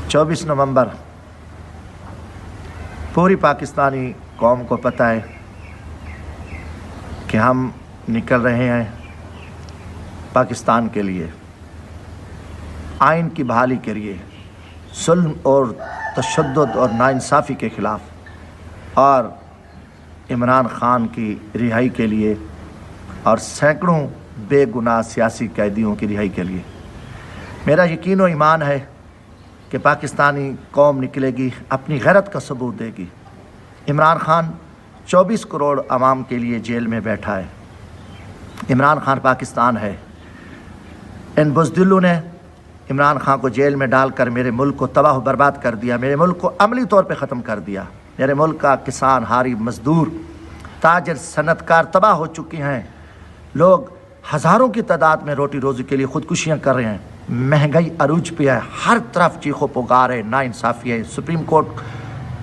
24 नवंबर पूरी पाकिस्तानी कौम को पता है कि हम निकल रहे हैं पाकिस्तान के लिए, आइन की बहाली के लिए, जुल्म और तशद्दुद और नाइंसाफ़ी के ख़िलाफ़ और इमरान ख़ान की रिहाई के लिए और सैकड़ों बेगुनाह सियासी कैदियों की रिहाई के लिए। मेरा यकीन और ईमान है कि पाकिस्तानी कौम निकलेगी, अपनी गैरत का सबूत देगी। इमरान ख़ान 24 करोड़ आवाम के लिए जेल में बैठा है। इमरान ख़ान पाकिस्तान है। इन बुज़दिलों ने इमरान ख़ान को जेल में डालकर मेरे मुल्क को तबाह बर्बाद कर दिया, मेरे मुल्क को अमली तौर पे ख़त्म कर दिया। मेरे मुल्क का किसान, हारी, मज़दूर, ताजर, सनतकार तबाह हो चुके हैं। लोग हज़ारों की तादाद में रोटी रोज़ी के लिए ख़ुदकुशियाँ कर रहे हैं। महंगाई अरूज पे है, हर तरफ चीखो पुकार है, नाइंसाफ़ी है। सुप्रीम कोर्ट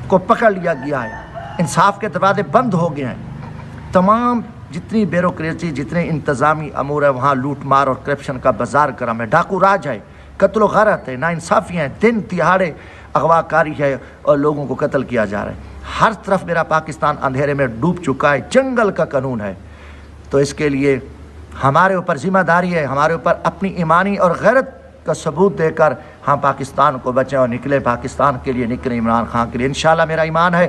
को पकड़ लिया गया है, इंसाफ के दरवाजे बंद हो गए हैं। तमाम जितनी ब्यूरोक्रेसी, जितने इंतज़ामी अमूर है, वहाँ लूट मार और करप्शन का बाजार गर्म है, डाकू राज है, कत्ल गरत है, नाइंसाफ़ी है, दिन तिहाड़े अगवाकारी है और लोगों को कत्ल किया जा रहा है। हर तरफ मेरा पाकिस्तान अंधेरे में डूब चुका है, जंगल का कानून है। तो इसके लिए हमारे ऊपर ज़िम्मेदारी है, हमारे ऊपर अपनी ईमानी और गैरत का सबूत देकर हम पाकिस्तान को बचें और निकले, पाकिस्तान के लिए निकले, इमरान ख़ान के लिए। इंशाअल्लाह मेरा ईमान है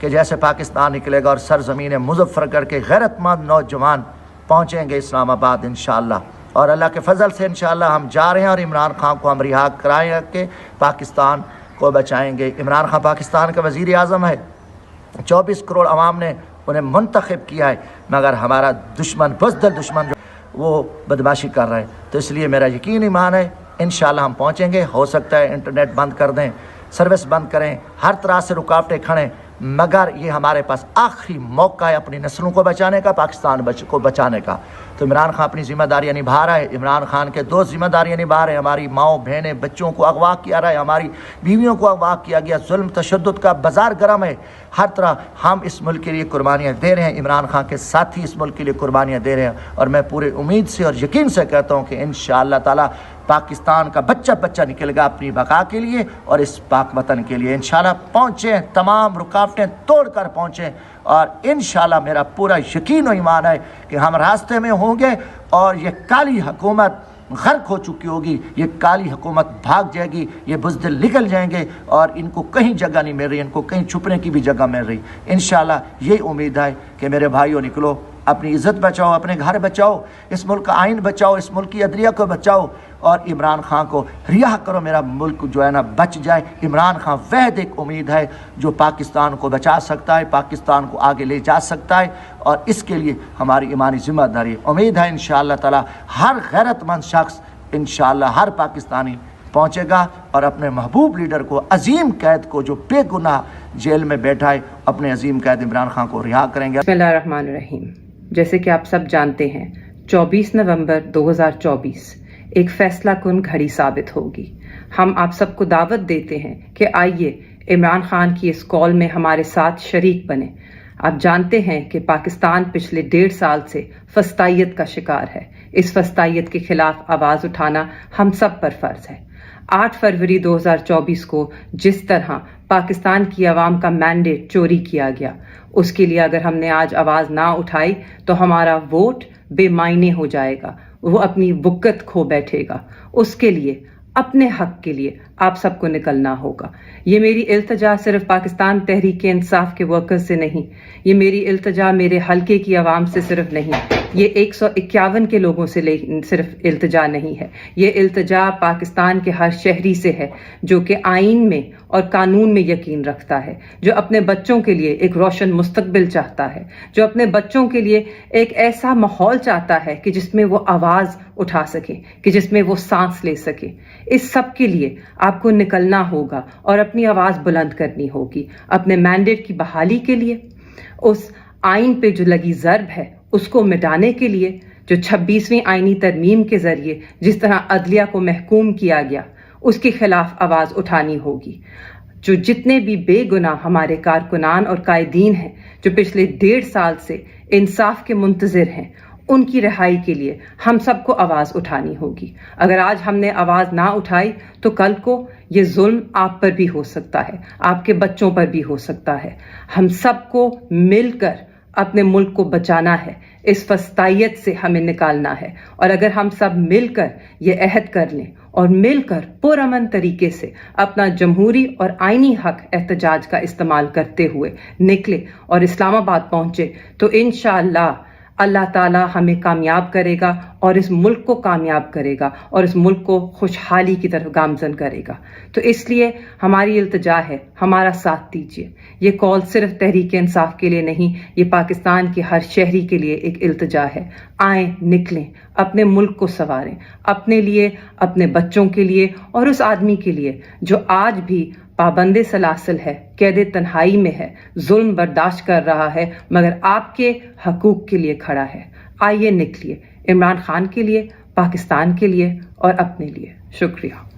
कि जैसे पाकिस्तान निकलेगा और सरज़मीन मुज़फ़्फ़रगढ़ के गैरतमंद नौजवान पहुँचेंगे इस्लामाबाद इंशाअल्लाह, और अल्लाह के फ़ज़ल से इंशाअल्लाह हम जा रहे हैं और इमरान ख़ान को हम रिहा कराएँ के पाकिस्तान को बचाएँगे। इमरान ख़ान पाकिस्तान का वज़ीर आज़म है। 24 करोड़ आवाम ने उन्हें मुंतखब किया है, मगर हमारा दुश्मन, बुज़दिल दुश्मन जो वो बदमाशी कर रहे हैं। तो इसलिए मेरा यकीन ईमान है इंशाअल्लाह हम पहुँचेंगे। हो सकता है इंटरनेट बंद कर दें, सर्विस बंद करें, हर तरह से रुकावटें खड़ें, मगर ये हमारे पास आखिरी मौका है अपनी नस्लों को बचाने का, पाकिस्तान को बचाने का। तो इमरान ख़ान अपनी ज़िम्मेदारियाँ निभा रहा है। इमरान ख़ान के दो ज़िम्मेदारियाँ निभा रहे हैं। हमारी माओ बहनें बच्चों को अगवा किया रहा है, हमारी बीवियों को अगवा किया गया, जुल्म तशद्दुद का बाज़ार गर्म है। हर तरह हम इस मुल्क के लिए कुर्बानियाँ दे रहे हैं, इमरान ख़ान के साथी इस मुल्क के लिए कुर्बानियाँ दे रहे हैं। और मैं पूरी उम्मीद से और यकीन से कहता हूँ कि इंशाअल्लाह ताला पाकिस्तान का बच्चा बच्चा निकलेगा अपनी बका के लिए और इस पाक वतन के लिए। इंशाअल्लाह पहुँचें, तमाम रुकावटें तोड़ कर पहुँचें, और इंशाअल्लाह मेरा पूरा यकीन और ईमान है कि हम रास्ते में होंगे और ये काली हुकूमत गर्क हो चुकी होगी, ये काली हुकूमत भाग जाएगी, ये बुज़दिल निकल जाएंगे और इनको कहीं जगह नहीं मिल रही, इनको कहीं छुपने की भी जगह मिल रही। इंशाअल्लाह यही उम्मीद है कि मेरे भाइयों निकलो, अपनी इज़्ज़त बचाओ, अपने घर बचाओ, इस मुल्क का आइन बचाओ, इस मुल्क की अदलिया को बचाओ और इमरान ख़ान को रिहा करो। मेरा मुल्क जो है ना बच जाए। इमरान ख़ान वहद एक उम्मीद है जो पाकिस्तान को बचा सकता है, पाकिस्तान को आगे ले जा सकता है, और इसके लिए हमारी ईमानी ज़िम्मेदारी। उम्मीद है इंशाअल्लाह ताला हर गैरतमंद शख्स, इंशाअल्लाह हर पाकिस्तानी पहुँचेगा और अपने महबूब लीडर को, अजीम कैद को, जो बेगुनाह जेल में बैठा है, अपने अजीम कैद इमरान ख़ान को रिहा करेंगे। बिस्मिल्लाहिर्रहमानिर्रहीम। जैसे कि आप सब जानते हैं, 24 नवंबर 2024 एक फैसला कुन घड़ी साबित होगी। हम आप सबको दावत देते हैं कि आइए इमरान खान की इस कॉल में हमारे साथ शरीक बने। आप जानते हैं कि पाकिस्तान पिछले 1.5 साल से फस्तायत का शिकार है। इस फस्तायत के खिलाफ आवाज उठाना हम सब पर फर्ज है। 8 फरवरी 2024 को जिस तरह पाकिस्तान की आवाम का मैंडेट चोरी किया गया, उसके लिए अगर हमने आज आवाज ना उठाई तो हमारा वोट बेमायने हो जाएगा, वो अपनी वक़्त खो बैठेगा। उसके लिए, अपने हक के लिए आप सबको निकलना होगा। ये मेरी इल्तिजा सिर्फ पाकिस्तान तहरीक इंसाफ के वर्कर्स से नहीं, ये मेरी इल्तिजा मेरे हलके की आवाम से सिर्फ नहीं, ये 151 के लोगों से सिर्फ इल्तिजा नहीं है, ये इल्तिजा पाकिस्तान के हर शहरी से है जो कि आइन में और कानून में यकीन रखता है, जो अपने बच्चों के लिए एक रोशन मुस्तकबिल चाहता है, जो अपने बच्चों के लिए एक ऐसा माहौल चाहता है कि जिसमें वो आवाज़ उठा सके, कि जिसमें वो सांस ले सके। इस सब के लिए आपको निकलना होगा और अपनी आवाज़ बुलंद करनी होगी। अपने मैंडेट की बहाली के लिए, उस आइन पे जो लगी ज़र्ब है उसको मिटाने के लिए, जो 26वीं आइनी तरमीम के जरिए जिस तरह अदलिया को महकूम किया गया, उसके खिलाफ आवाज़ उठानी होगी। जो जितने भी बेगुनाह हमारे कारकुनान और कायदीन हैं जो पिछले 1.5 साल से इंसाफ के मुंतज़िर हैं, ان کی رہائی کے لیے ہم سب کو آواز اٹھانی ہوگی. اگر آج ہم نے آواز نہ اٹھائی تو کل کو یہ ظلم آپ پر بھی ہو سکتا ہے, آپ کے بچوں پر بھی ہو سکتا ہے. ہم سب کو مل کر اپنے ملک کو بچانا ہے, اس فسطائیت سے ہمیں نکالنا ہے. اور اگر ہم سب مل کر یہ عہد کر لیں اور مل کر پرامن طریقے سے اپنا جمہوری اور آئینی حق احتجاج کا استعمال کرتے ہوئے نکلے اور اسلام آباد پہنچے تو انشاءاللہ اللہ تعالیٰ ہمیں کامیاب کرے گا اور اس ملک کو کامیاب کرے گا اور اس ملک کو خوشحالی کی طرف گامزن کرے گا. تو اس لیے ہماری التجا ہے, ہمارا ساتھ دیجیے. یہ کال صرف تحریک انصاف کے لیے نہیں, یہ پاکستان کے ہر شہری کے لیے ایک التجا ہے. آئیں, نکلیں, اپنے ملک کو سنواریں, اپنے لیے, اپنے بچوں کے لیے اور اس آدمی کے لیے جو آج بھی پابند سلاسل ہے, قید تنہائی میں ہے, ظلم برداشت کر رہا ہے مگر آپ کے حقوق کے لیے کھڑا ہے. آئیے نکلیے, عمران خان کے لیے, پاکستان کے لیے اور اپنے لیے. شکریہ.